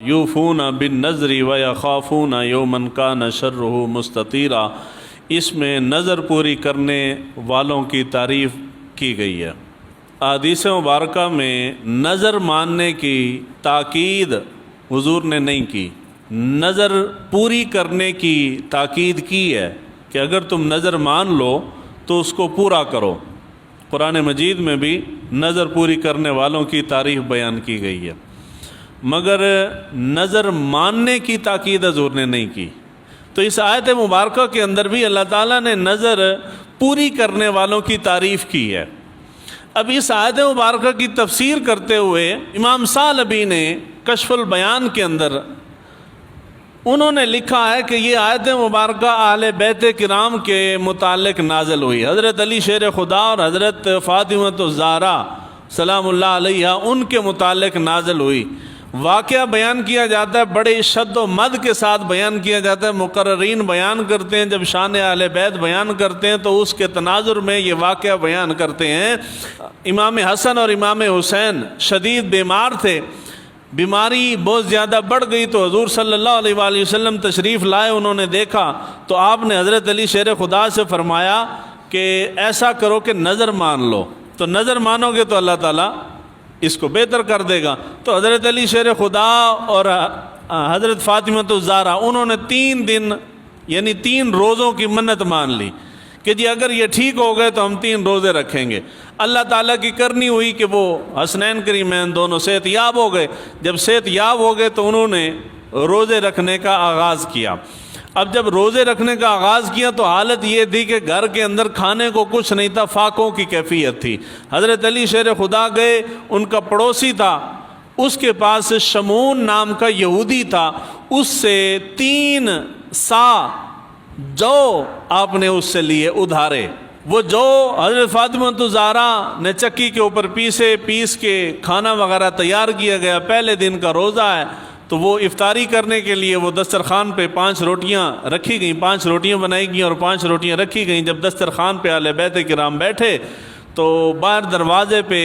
یوفون بالنذر ویخافون یوما کان شرہ مستطیرا، اس میں نظر پوری کرنے والوں کی تعریف کی گئی ہے۔ احادیث مبارکہ میں نظر ماننے کی تاکید حضور نے نہیں کی، نظر پوری کرنے کی تاکید کی ہے کہ اگر تم نظر مان لو تو اس کو پورا کرو۔ قرآن مجید میں بھی نظر پوری کرنے والوں کی تعریف بیان کی گئی ہے، مگر نظر ماننے کی تاکید حضور نے نہیں کی۔ تو اس آیت مبارکہ کے اندر بھی اللہ تعالیٰ نے نظر پوری کرنے والوں کی تعریف کی ہے۔ اب اس آیت مبارکہ کی تفسیر کرتے ہوئے امام ثعلبی نے کشف البیان کے اندر انہوں نے لکھا ہے کہ یہ آیت مبارکہ اہل بیت کرام کے متعلق نازل ہوئی۔ حضرت علی شیر خدا اور حضرت فاطمہ الزہرا سلام اللہ علیہ ان کے متعلق نازل ہوئی۔ واقعہ بیان کیا جاتا ہے، بڑے شد و مد کے ساتھ بیان کیا جاتا ہے۔ مقررین بیان کرتے ہیں، جب شان اہل بیت بیان کرتے ہیں تو اس کے تناظر میں یہ واقعہ بیان کرتے ہیں۔ امام حسن اور امام حسین شدید بیمار تھے، بیماری بہت زیادہ بڑھ گئی تو حضور صلی اللہ علیہ وآلہ وسلم تشریف لائے، انہوں نے دیکھا تو آپ نے حضرت علی شیر خدا سے فرمایا کہ ایسا کرو کہ نظر مان لو، تو نظر مانو گے تو اللہ تعالیٰ اس کو بہتر کر دے گا۔ تو حضرت علی شیر خدا اور حضرت فاطمہ الزہرا انہوں نے 3 دن یعنی 3 روزوں کی منت مان لی کہ جی اگر یہ ٹھیک ہو گئے تو ہم 3 روزے رکھیں گے۔ اللہ تعالیٰ کی کرنی ہوئی کہ وہ حسنین کریمین دونوں صحت یاب ہو گئے۔ جب صحت یاب ہو گئے تو انہوں نے روزے رکھنے کا آغاز کیا۔ اب جب روزے رکھنے کا آغاز کیا تو حالت یہ تھی کہ گھر کے اندر کھانے کو کچھ نہیں تھا، فاقوں کی کیفیت تھی۔ حضرت علی شیر خدا گئے، ان کا پڑوسی تھا، اس کے پاس شمون نام کا یہودی تھا، اس سے 3 سا جو آپ نے اس سے لیے ادھارے۔ وہ جو حضرت فاطمہ الزہرا نے چکی کے اوپر پیس کے کھانا وغیرہ تیار کیا گیا۔ پہلے دن کا روزہ ہے تو وہ افطاری کرنے کے لیے وہ دسترخوان پہ 5 روٹیاں رکھی گئیں، 5 روٹیاں بنائی گئیں اور 5 روٹیاں رکھی گئیں۔ جب دسترخوان پہ اہل بیت کرام بیٹھے تو باہر دروازے پہ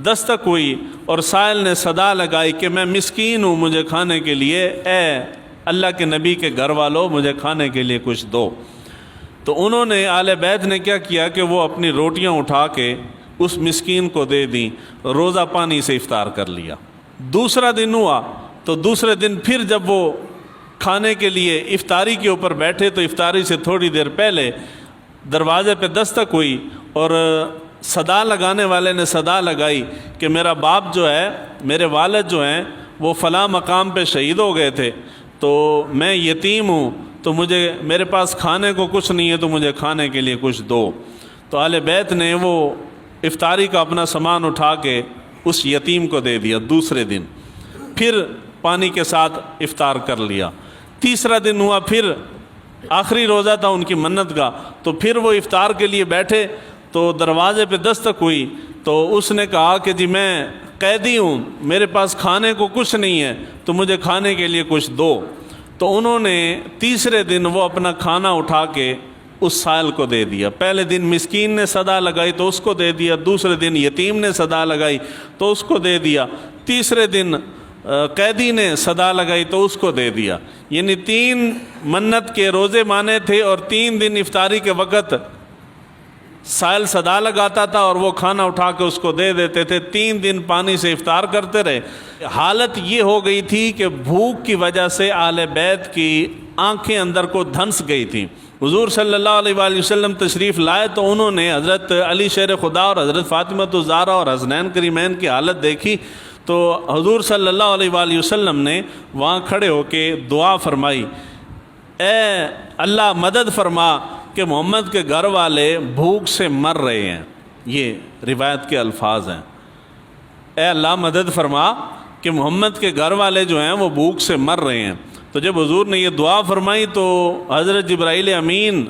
دستک ہوئی اور سائل نے صدا لگائی کہ میں مسکین ہوں، مجھے کھانے کے لیے، اے اللہ کے نبی کے گھر والوں مجھے کھانے کے لیے کچھ دو۔ تو انہوں نے اہل بیت نے کیا کیا کہ وہ اپنی روٹیاں اٹھا کے اس مسکین کو دے دیں، روزہ پانی سے افطار کر لیا۔ دوسرا دن ہوا تو دوسرے دن پھر جب وہ کھانے کے لیے افطاری کے اوپر بیٹھے تو افطاری سے تھوڑی دیر پہلے دروازے پہ دستک ہوئی اور صدا لگانے والے نے صدا لگائی کہ میرا باپ جو ہے، میرے والد جو ہیں وہ فلاں مقام پہ شہید ہو گئے تھے، تو میں یتیم ہوں، تو میرے پاس کھانے کو کچھ نہیں ہے، تو مجھے کھانے کے لیے کچھ دو۔ تو اہل بیت نے وہ افطاری کا اپنا سامان اٹھا کے اس یتیم کو دے دیا۔ دوسرے دن پھر پانی کے ساتھ افطار کر لیا۔ تیسرا دن ہوا، پھر آخری روزہ تھا ان کی منت کا، تو پھر وہ افطار کے لیے بیٹھے تو دروازے پہ دستک ہوئی تو اس نے کہا کہ جی میں قیدی ہوں، میرے پاس کھانے کو کچھ نہیں ہے، تو مجھے کھانے کے لیے کچھ دو۔ تو انہوں نے تیسرے دن وہ اپنا کھانا اٹھا کے اس سائل کو دے دیا۔ پہلے دن مسکین نے صدا لگائی تو اس کو دے دیا، دوسرے دن یتیم نے صدا لگائی تو اس کو دے دیا، تیسرے دن قیدی نے صدا لگائی تو اس کو دے دیا۔ یعنی 3 منت کے روزے مانے تھے اور 3 دن افطاری کے وقت سائل صدا لگاتا تھا اور وہ کھانا اٹھا کے اس کو دے دیتے تھے۔ 3 دن پانی سے افطار کرتے رہے۔ حالت یہ ہو گئی تھی کہ بھوک کی وجہ سے اہل بیت کی آنکھیں اندر کو دھنس گئی تھیں۔ حضور صلی اللہ علیہ وآلہ وسلم تشریف لائے تو انہوں نے حضرت علی شیر خدا اور حضرت فاطمہ الزہرا اور حسنین کریمین کی حالت دیکھی تو حضور صلی اللہ علیہ وآلہ وسلم نے وہاں کھڑے ہو کے دعا فرمائی، اے اللہ مدد فرما کہ محمد کے گھر والے بھوک سے مر رہے ہیں۔ یہ روایت کے الفاظ ہیں، اے اللہ مدد فرما کہ محمد کے گھر والے جو ہیں وہ بھوک سے مر رہے ہیں۔ تو جب حضور نے یہ دعا فرمائی تو حضرت جبرائیل امین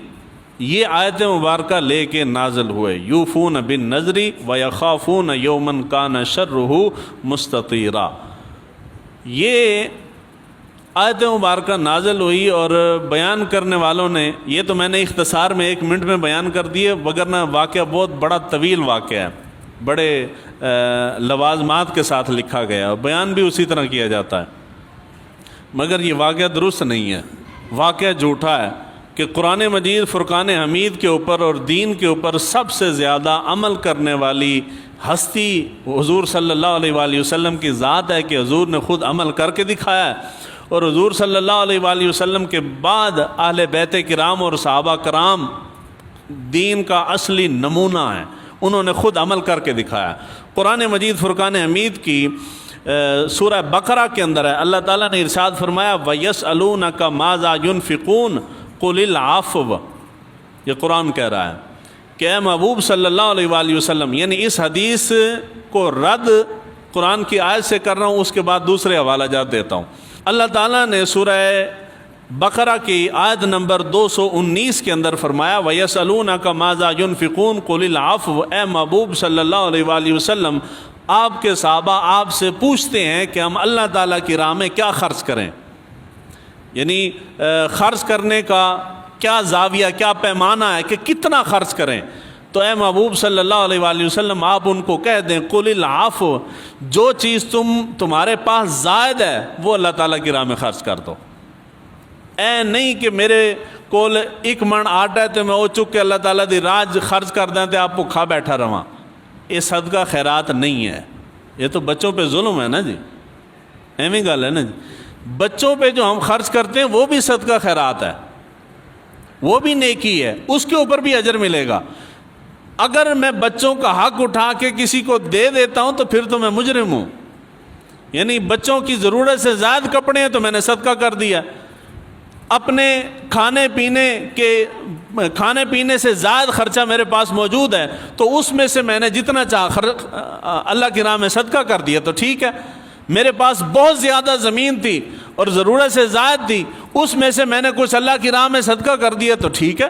یہ آیت مبارکہ لے کے نازل ہوئے، یوفون بالنذر ویخافون یوما کان شرہ مستطیرا۔ یہ آیت مبارکہ نازل ہوئی اور بیان کرنے والوں نے، یہ تو میں نے اختصار میں 1 منٹ میں بیان کر دیے، وگرنہ واقعہ بہت بڑا طویل واقعہ ہے، بڑے لوازمات کے ساتھ لکھا گیا، بیان بھی اسی طرح کیا جاتا ہے۔ مگر یہ واقعہ درست نہیں ہے، واقعہ جھوٹا ہے کہ قرآن مجید فرقان حمید کے اوپر اور دین کے اوپر سب سے زیادہ عمل کرنے والی ہستی حضور صلی اللہ علیہ وآلہ وسلم کی ذات ہے کہ حضور نے خود عمل کر کے دکھایا ہے، اور حضور صلی اللہ علیہ وآلہ وسلم کے بعد اہل بیت کرام اور صحابہ کرام دین کا اصلی نمونہ ہیں، انہوں نے خود عمل کر کے دکھایا۔ قرآن مجید فرقان حمید کی سورہ بقرہ کے اندر ہے، اللہ تعالیٰ نے ارشاد فرمایا وَيَسْأَلُونَكَ مَاذَا يُنْفِقُونَ قُلِ الْعَفْوَ، یہ قرآن کہہ رہا ہے کہ اے محبوب صلی اللہ علیہ وآلہ وسلم، یعنی اس حدیث کو رد قرآن کی آیت سے کر رہا ہوں، اس کے بعد دوسرے حوالہ جات دیتا ہوں۔ اللہ تعالیٰ نے سورہ بقرہ کی آیت نمبر 219 کے اندر فرمایا وَيَسْأَلُونَكَ مَاذَا يُنْفِقُونَ قُلِ الْعَفْوَ، اے محبوب صلی اللہ علیہ وآلہ وسلم، آپ کے صحابہ آپ سے پوچھتے ہیں کہ ہم اللہ تعالیٰ کی راہ میں کیا خرچ کریں، یعنی خرچ کرنے کا کیا زاویہ، کیا پیمانہ ہے کہ کتنا خرچ کریں۔ تو اے محبوب صلی اللہ علیہ وآلہ وسلم آپ ان کو کہہ دیں قُلِ الْعَفْوَ، جو چیز تمہارے پاس زائد ہے وہ اللہ تعالیٰ کی راہ میں خرچ کر دو۔ اے نہیں کہ میرے کول 1 من آٹا ہے تو میں وہ چک کے اللہ تعالیٰ دی راج خرچ کر دیں تو آپ کو کھا بیٹھا رہا، یہ صدقہ خیرات نہیں ہے، یہ تو بچوں پہ ظلم ہے نا جی، ایویں گل ہے نا جی، بچوں پہ جو ہم خرچ کرتے ہیں وہ بھی صدقہ خیرات ہے، وہ بھی نیکی ہے، اس کے اوپر بھی اجر ملے گا۔ اگر میں بچوں کا حق اٹھا کے کسی کو دے دیتا ہوں تو پھر تو میں مجرم ہوں، یعنی بچوں کی ضرورت سے زائد کپڑے ہیں تو میں نے صدقہ کر دیا، اپنے کھانے پینے سے زائد خرچہ میرے پاس موجود ہے تو اس میں سے میں نے جتنا چاہا اللہ کی راہ میں صدقہ کر دیا تو ٹھیک ہے۔ میرے پاس بہت زیادہ زمین تھی اور ضرورت سے زائد تھی، اس میں سے میں نے کچھ اللہ کی راہ میں صدقہ کر دیا تو ٹھیک ہے۔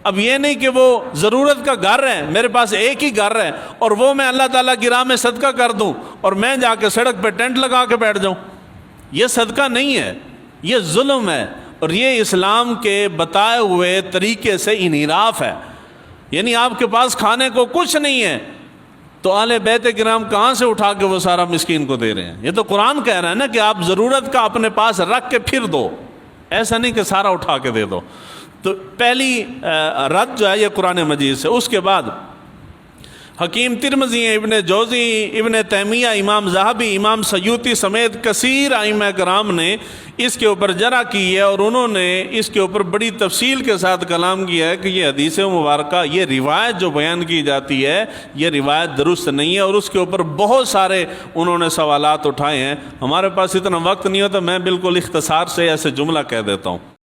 اب یہ نہیں کہ وہ ضرورت کا گھر ہے، میرے پاس ایک ہی گھر ہے اور وہ میں اللہ تعالیٰ کی راہ میں صدقہ کر دوں اور میں جا کے سڑک پہ ٹینٹ لگا کے بیٹھ جاؤں، یہ صدقہ نہیں ہے، یہ ظلم ہے، اور یہ اسلام کے بتائے ہوئے طریقے سے انحراف ہے۔ یعنی آپ کے پاس کھانے کو کچھ نہیں ہے تو اہل بیت کرام کہاں سے اٹھا کے وہ سارا مسکین کو دے رہے ہیں؟ یہ تو قرآن کہہ رہا ہے نا کہ آپ ضرورت کا اپنے پاس رکھ کے پھر دو، ایسا نہیں کہ سارا اٹھا کے دے دو۔ تو پہلی رد جو ہے یہ قرآن مجید سے۔ اس کے بعد حکیم ترمذی، ابن جوزی، ابن تیمیہ، امام ذہبی، امام سیوطی سمیت کثیر ائمہ کرام نے اس کے اوپر جرح کی ہے اور انہوں نے اس کے اوپر بڑی تفصیل کے ساتھ کلام کیا ہے کہ یہ حدیث مبارکہ، یہ روایت جو بیان کی جاتی ہے یہ روایت درست نہیں ہے، اور اس کے اوپر بہت سارے انہوں نے سوالات اٹھائے ہیں۔ ہمارے پاس اتنا وقت نہیں ہوتا، میں بالکل اختصار سے ایسے جملہ کہہ دیتا ہوں۔